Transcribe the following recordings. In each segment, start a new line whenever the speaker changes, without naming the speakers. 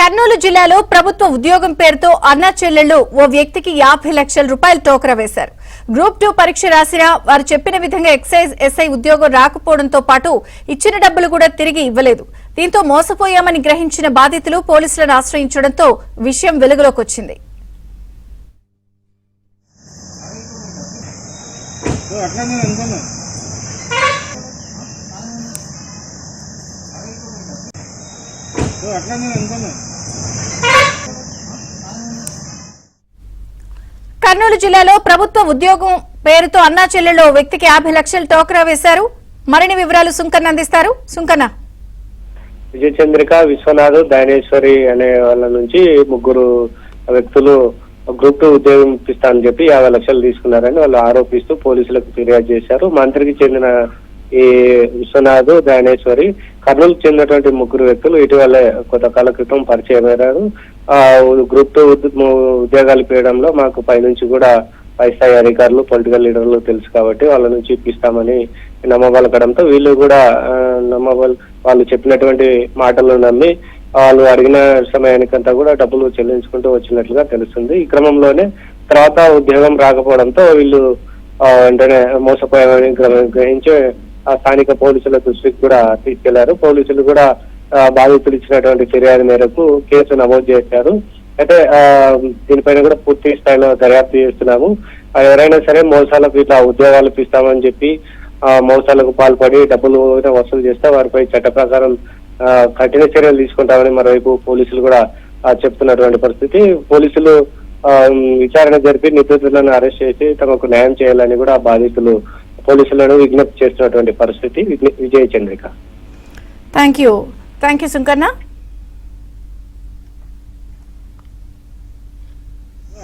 కర్నూలు జిల్లాలో ప్రభుత్వ ఉద్యోగం పేరుతో అన్నా చెల్లెళ్లు ఓ వ్యక్తికి 50 లక్షల రూపాయలు టోకరా వేశారు. గ్రూప్ 2 పరీక్ష రాసినా వారు చెప్పిన విధంగా ఎక్సైజ్ ఎస్ఐ ఉద్యోగం రాకపోవడంతో పాటు ఇచ్చిన డబ్బులు కూడా తిరిగి ఇవ్వలేదు. దీంతో మోసపోయామని గ్రహించిన బాధితులు పోలీసులను ఆశ్రయించడంతో విషయం వెలుగులోకి వచ్చింది. కర్నూలు జిల్లాలో ప్రభుత్వ ఉద్యోగం పేరుతో అన్నా చెల్లెళ్లు వ్యక్తికి 50 లక్షలు టోకరా వేశారు. మరిన్ని వివరాలు సుంకన్న అందిస్తారు. సుంకన్న.
విజయచంద్రిక, విశ్వనాథ్, దానేశ్వరి అనే వాళ్ళ నుంచి ముగ్గురు వ్యక్తులు గ్రూప్ 2 ఉద్యోగం ఇప్పిస్తానని చెప్పి 50 లక్షలు తీసుకున్నారని వాళ్ళు ఆరోపిస్తూ పోలీసులకు ఫిర్యాదు చేశారు. మంత్రికి చెందిన ఈ విశ్వనాథ్, దానేశ్వరి కర్నూలుకు చెందినటువంటి ముగ్గురు వ్యక్తులు ఇటీవల కొంతకాల క్రితం పరిచయం అయ్యారు. గ్రూప్ 2 ఉద్యోగాలు పేయడంలో మాకు పైనుంచి కూడా పై స్థాయి అధికారులు, పొలిటికల్ లీడర్లు తెలుసు కాబట్టి వాళ్ళ నుంచి ఇప్పిస్తామని నమ్మబలకడంతో వీళ్ళు కూడా వాళ్ళు చెప్పినటువంటి మాటలు నమ్మి వాళ్ళు అడిగిన సమయానికంతా కూడా డబ్బులు చెల్లించుకుంటూ వచ్చినట్లుగా తెలుస్తుంది. ఈ క్రమంలోనే తర్వాత ఉద్యోగం రాకపోవడంతో వీళ్ళు వెంటనే మోసపోయామని గ్రహించి ఆ స్థానిక పోలీసుల దృష్టికి కూడా తీసుకెళ్లారు. పోలీసులు కూడా బాధితులు ఇచ్చినటువంటి ఫిర్యాదు మేరకు కేసు నమోదు చేశారు. అయితే దీనిపైన కూడా పూర్తి స్థాయిలో దర్యాప్తు చేస్తున్నాము. ఎవరైనా సరే మోసాలకు ఇట్లా ఉద్యోగాలు ఇప్పిస్తామని చెప్పి మోసాలకు పాల్పడి డబ్బులు వసూలు చేస్తే వారిపై చట్ట ప్రకారం కఠిన చర్యలు తీసుకుంటామని మరోవైపు పోలీసులు కూడా చెప్తున్నటువంటి పరిస్థితి. పోలీసులు విచారణ జరిపి నిందితులను అరెస్ట్ చేసి తమకు న్యాయం చేయాలని కూడా బాధితులు పోలీసులను విజ్ఞప్తి చేస్తున్నటువంటి పరిస్థితి. విజయచంద్రిక.
Thank you Sunkanna.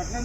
అట్లా